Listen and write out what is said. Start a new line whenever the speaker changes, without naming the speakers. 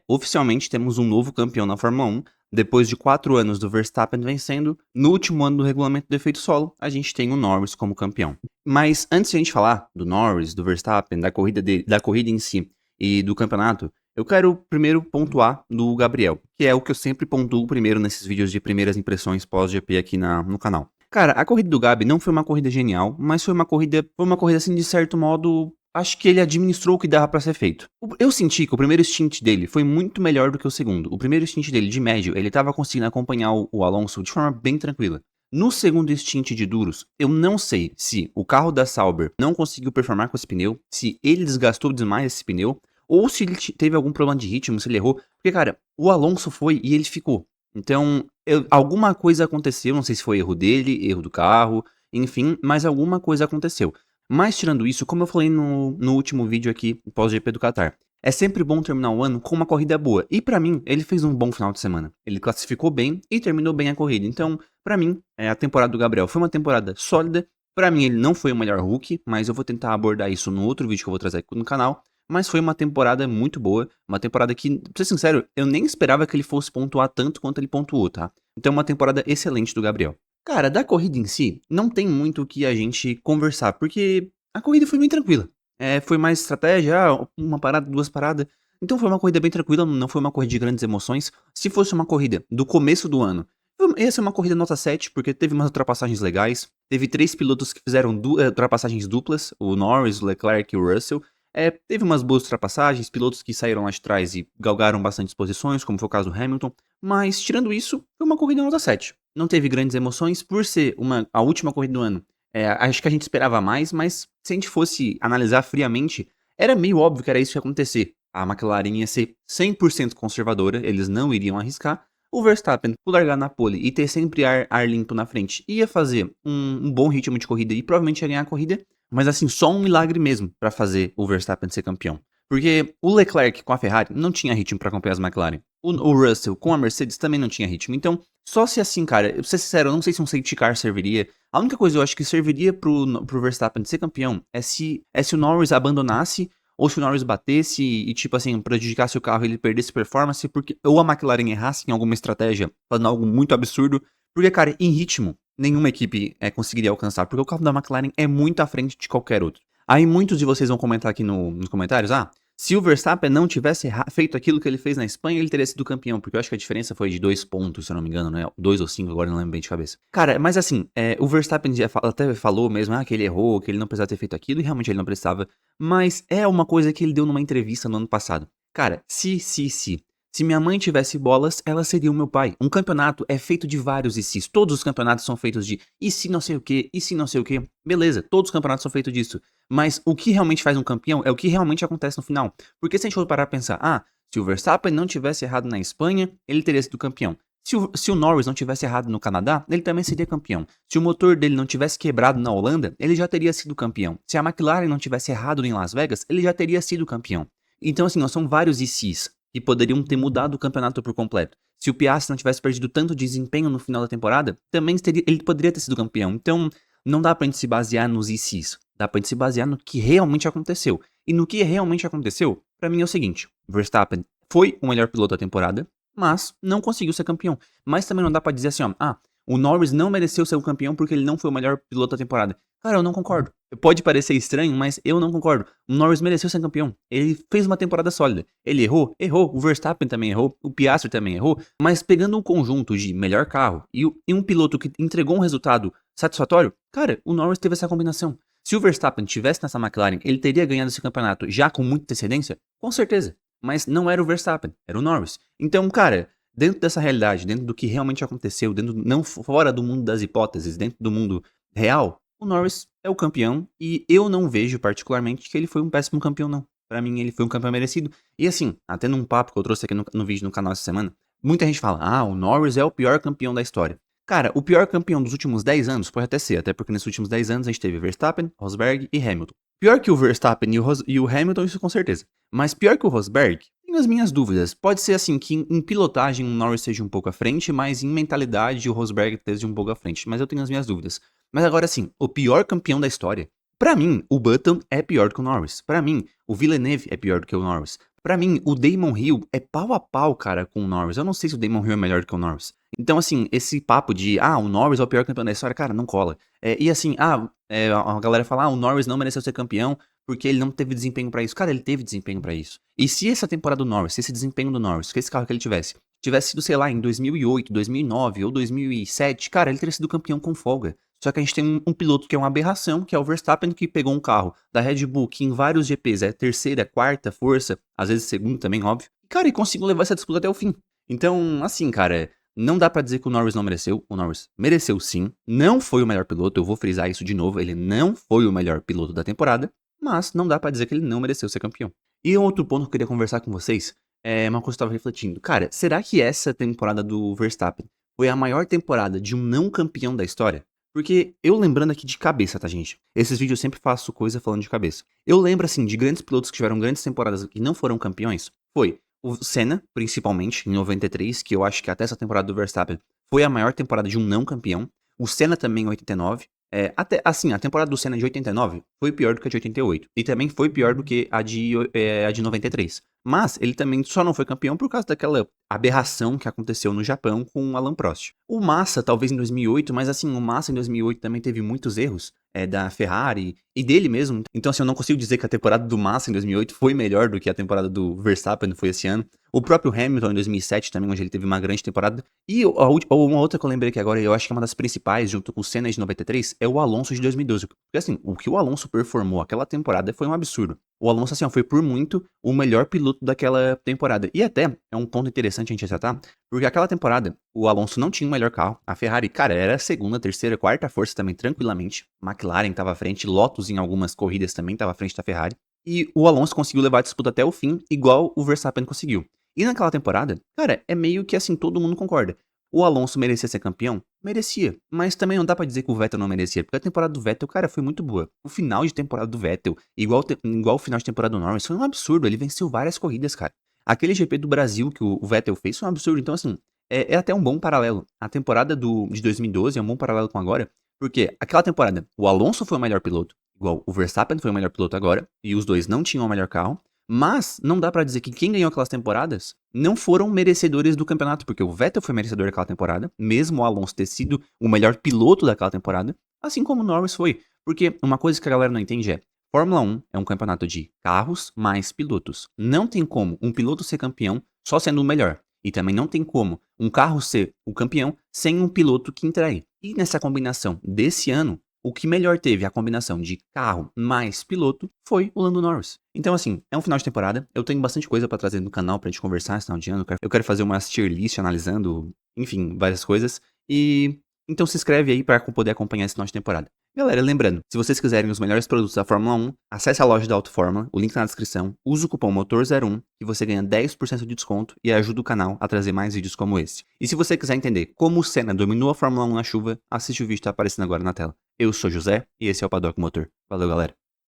Oficialmente temos um novo campeão na Fórmula 1. Depois de 4 anos do Verstappen vencendo, no último ano do regulamento do efeito solo, a gente tem o Norris como campeão. Mas antes de a gente falar do Norris, do Verstappen, da corrida em si e do campeonato, eu quero primeiro pontuar do Gabriel, que é o que eu sempre pontuo primeiro nesses vídeos de primeiras impressões pós-GP aqui no canal. Cara, a corrida do Gabi não foi uma corrida genial, mas foi uma corrida assim, de certo modo, acho que ele administrou o que dava pra ser feito. Eu senti que o primeiro stint dele foi muito melhor do que o segundo. O primeiro stint dele, de médio, ele tava conseguindo acompanhar o Alonso de forma bem tranquila. No segundo stint de duros, eu não sei se o carro da Sauber não conseguiu performar com esse pneu, se ele desgastou demais esse pneu, ou se ele teve algum problema de ritmo, se ele errou. Porque, cara, o Alonso foi e ele ficou. Então, alguma coisa aconteceu, não sei se foi erro dele, erro do carro, enfim, mas alguma coisa aconteceu. Mas tirando isso, como eu falei no último vídeo aqui, pós-GP do Qatar, é sempre bom terminar o ano com uma corrida boa. E pra mim, ele fez um bom final de semana. Ele classificou bem e terminou bem a corrida. Então, pra mim, a temporada do Gabriel foi uma temporada sólida. Pra mim, ele não foi o melhor Hulk, mas eu vou tentar abordar isso no outro vídeo que eu vou trazer aqui no canal. Mas foi uma temporada muito boa, uma temporada que, pra ser sincero, eu nem esperava que ele fosse pontuar tanto quanto ele pontuou, tá? Então, uma temporada excelente do Gabriel. Cara, da corrida em si, não tem muito o que a gente conversar, porque a corrida foi bem tranquila. Foi mais estratégia, uma parada, duas paradas. Então foi uma corrida bem tranquila, não foi uma corrida de grandes emoções. Se fosse uma corrida do começo do ano, ia ser uma corrida nota 7, porque teve umas ultrapassagens legais. Teve 3 pilotos que fizeram ultrapassagens duplas, o Norris, o Leclerc e o Russell. Teve umas boas ultrapassagens, pilotos que saíram lá de trás e galgaram bastante posições, como foi o caso do Hamilton. Mas, tirando isso, foi uma corrida nota 7. Não teve grandes emoções por ser a última corrida do ano. Acho que a gente esperava mais, mas se a gente fosse analisar friamente, era meio óbvio que era isso que ia acontecer. A McLaren ia ser 100% conservadora, eles não iriam arriscar. O Verstappen, por largar na pole e ter sempre ar limpo na frente, ia fazer um bom ritmo de corrida e provavelmente ia ganhar a corrida. Mas assim, só um milagre mesmo pra fazer o Verstappen ser campeão. Porque o Leclerc com a Ferrari não tinha ritmo pra acompanhar as McLaren. O Russell com a Mercedes também não tinha ritmo. Então, só se assim, cara, pra ser sincero, eu não sei se um safety car serviria. A única coisa eu acho que serviria pro Verstappen ser campeão é se o Norris abandonasse ou se o Norris batesse e, tipo assim, prejudicasse o carro e ele perdesse performance, porque ou a McLaren errasse em alguma estratégia, fazendo algo muito absurdo. Porque, cara, em ritmo, nenhuma equipe conseguiria alcançar, porque o carro da McLaren é muito à frente de qualquer outro. Aí muitos de vocês vão comentar aqui nos comentários, se o Verstappen não tivesse feito aquilo que ele fez na Espanha, ele teria sido campeão, porque eu acho que a diferença foi de 2 pontos, se eu não me engano, né? 2 ou 5, agora não lembro bem de cabeça. Cara, mas assim, o Verstappen até falou mesmo, que ele errou, que ele não precisava ter feito aquilo, e realmente ele não precisava. Mas é uma coisa que ele deu numa entrevista no ano passado. Cara, se minha mãe tivesse bolas, ela seria o meu pai. Um campeonato é feito de vários e se. Todos os campeonatos são feitos de e se não sei o que, e se não sei o que. Beleza, todos os campeonatos são feitos disso. Mas o que realmente faz um campeão é o que realmente acontece no final. Porque se a gente for parar pra pensar, se o Verstappen não tivesse errado na Espanha, ele teria sido campeão. Se o Norris não tivesse errado no Canadá, ele também seria campeão. Se o motor dele não tivesse quebrado na Holanda, ele já teria sido campeão. Se a McLaren não tivesse errado em Las Vegas, ele já teria sido campeão. Então, assim, são vários ICs que poderiam ter mudado o campeonato por completo. Se o Piastri não tivesse perdido tanto desempenho no final da temporada, também ele poderia ter sido campeão. Então, não dá pra gente se basear nos ICs. Dá pra gente se basear no que realmente aconteceu. E no que realmente aconteceu, pra mim é o seguinte: Verstappen foi o melhor piloto da temporada, mas não conseguiu ser campeão. Mas também não dá pra dizer assim, o Norris não mereceu ser o campeão porque ele não foi o melhor piloto da temporada. Cara, eu não concordo. Pode parecer estranho, mas eu não concordo. O Norris mereceu ser campeão. Ele fez uma temporada sólida. Ele errou? Errou. O Verstappen também errou. O Piastri também errou. Mas pegando um conjunto de melhor carro e um piloto que entregou um resultado satisfatório, cara, o Norris teve essa combinação. Se o Verstappen tivesse nessa McLaren, ele teria ganhado esse campeonato já com muita antecedência? Com certeza. Mas não era o Verstappen, era o Norris. Então, cara, dentro dessa realidade, dentro do que realmente aconteceu, não fora do mundo das hipóteses, dentro do mundo real, o Norris é o campeão e eu não vejo particularmente que ele foi um péssimo campeão, não. Pra mim, ele foi um campeão merecido. E assim, até num papo que eu trouxe aqui no vídeo no canal essa semana, muita gente fala, o Norris é o pior campeão da história. Cara, o pior campeão dos últimos 10 anos pode até ser, até porque nesses últimos 10 anos a gente teve Verstappen, Rosberg e Hamilton. Pior que o Verstappen e o Hamilton, isso com certeza. Mas pior que o Rosberg, tenho as minhas dúvidas. Pode ser assim que em pilotagem o Norris seja um pouco à frente, mas em mentalidade o Rosberg esteja um pouco à frente. Mas eu tenho as minhas dúvidas. Mas agora sim, o pior campeão da história. Pra mim, o Button é pior do que o Norris. Pra mim, o Villeneuve é pior do que o Norris. Pra mim, o Damon Hill é pau a pau, cara, com o Norris. Eu não sei se o Damon Hill é melhor do que o Norris. Então, assim, esse papo de, o Norris é o pior campeão da história, cara, não cola. E assim, a galera fala, o Norris não mereceu ser campeão porque ele não teve desempenho pra isso. Cara, ele teve desempenho pra isso. E se essa temporada do Norris, se esse desempenho do Norris, que esse carro que ele tivesse sido, sei lá, em 2008, 2009 ou 2007, cara, ele teria sido campeão com folga. Só que a gente tem um piloto que é uma aberração, que é o Verstappen, que pegou um carro da Red Bull, que em vários GPs é terceira, quarta força, às vezes segunda também, óbvio. E, cara, e conseguiu levar essa disputa até o fim. Então, assim, cara, não dá pra dizer que o Norris não mereceu. O Norris mereceu sim. Não foi o melhor piloto, eu vou frisar isso de novo. Ele não foi o melhor piloto da temporada, mas não dá pra dizer que ele não mereceu ser campeão. E outro ponto que eu queria conversar com vocês é uma coisa que eu tava refletindo. Cara, será que essa temporada do Verstappen foi a maior temporada de um não campeão da história? Porque eu lembrando aqui de cabeça, tá, gente? Esses vídeos eu sempre faço coisa falando de cabeça. Eu lembro, assim, de grandes pilotos que tiveram grandes temporadas e não foram campeões. Foi o Senna, principalmente, em 93, que eu acho que até essa temporada do Verstappen foi a maior temporada de um não campeão. O Senna também em 89. Até, assim, a temporada do Senna de 89 foi pior do que a de 88. E também foi pior do que a de 93. Mas ele também só não foi campeão por causa daquela aberração que aconteceu no Japão com o Alan Prost. O Massa, talvez em 2008, mas assim, o Massa em 2008 também teve muitos erros da Ferrari e dele mesmo. Então, assim, eu não consigo dizer que a temporada do Massa em 2008 foi melhor do que a temporada do Verstappen foi esse ano. O próprio Hamilton em 2007 também, onde ele teve uma grande temporada. E uma outra que eu lembrei aqui agora, eu acho que é uma das principais, junto com o Senna de 93, é o Alonso de 2012. Porque assim, o que o Alonso performou aquela temporada foi um absurdo. O Alonso, assim, foi por muito o melhor piloto daquela temporada. E até é um ponto interessante a gente ressaltar, porque aquela temporada o Alonso não tinha o melhor carro. A Ferrari, cara, era a segunda, terceira, quarta força também, tranquilamente. McLaren tava à frente, Lotus em algumas corridas também tava à frente da Ferrari. E o Alonso conseguiu levar a disputa até o fim, igual o Verstappen conseguiu. E naquela temporada, cara, é meio que assim, todo mundo concorda. O Alonso merecia ser campeão? Merecia. Mas também não dá pra dizer que o Vettel não merecia, porque a temporada do Vettel, cara, foi muito boa. O final de temporada do Vettel, igual o final de temporada do Norris, foi um absurdo. Ele venceu várias corridas, cara. Aquele GP do Brasil que o Vettel fez foi um absurdo. Então, assim, é até um bom paralelo. A temporada de 2012 é um bom paralelo com agora, porque aquela temporada, o Alonso foi o melhor piloto, igual o Verstappen foi o melhor piloto agora, e os dois não tinham o melhor carro. Mas não dá pra dizer que quem ganhou aquelas temporadas não foram merecedores do campeonato, porque o Vettel foi merecedor daquela temporada, mesmo o Alonso ter sido o melhor piloto daquela temporada, assim como o Norris foi. Porque uma coisa que a galera não entende é, Fórmula 1 é um campeonato de carros mais pilotos. Não tem como um piloto ser campeão só sendo o melhor. E também não tem como um carro ser o campeão sem um piloto que entregue. E nessa combinação desse ano, o que melhor teve a combinação de carro mais piloto foi o Lando Norris. Então, assim, é um final de temporada. Eu tenho bastante coisa pra trazer no canal pra gente conversar esse final de ano. Eu quero fazer uma tier list analisando, enfim, várias coisas. E então se inscreve aí pra poder acompanhar esse final de temporada. Galera, lembrando, se vocês quiserem os melhores produtos da Fórmula 1, acesse a loja da Auto Fórmula, o link tá na descrição, use o cupom MOTOR01 que você ganha 10% de desconto e ajuda o canal a trazer mais vídeos como esse. E se você quiser entender como o Senna dominou a Fórmula 1 na chuva, assiste o vídeo que tá aparecendo agora na tela. Eu sou José e esse é o Paddock Motor. Valeu, galera.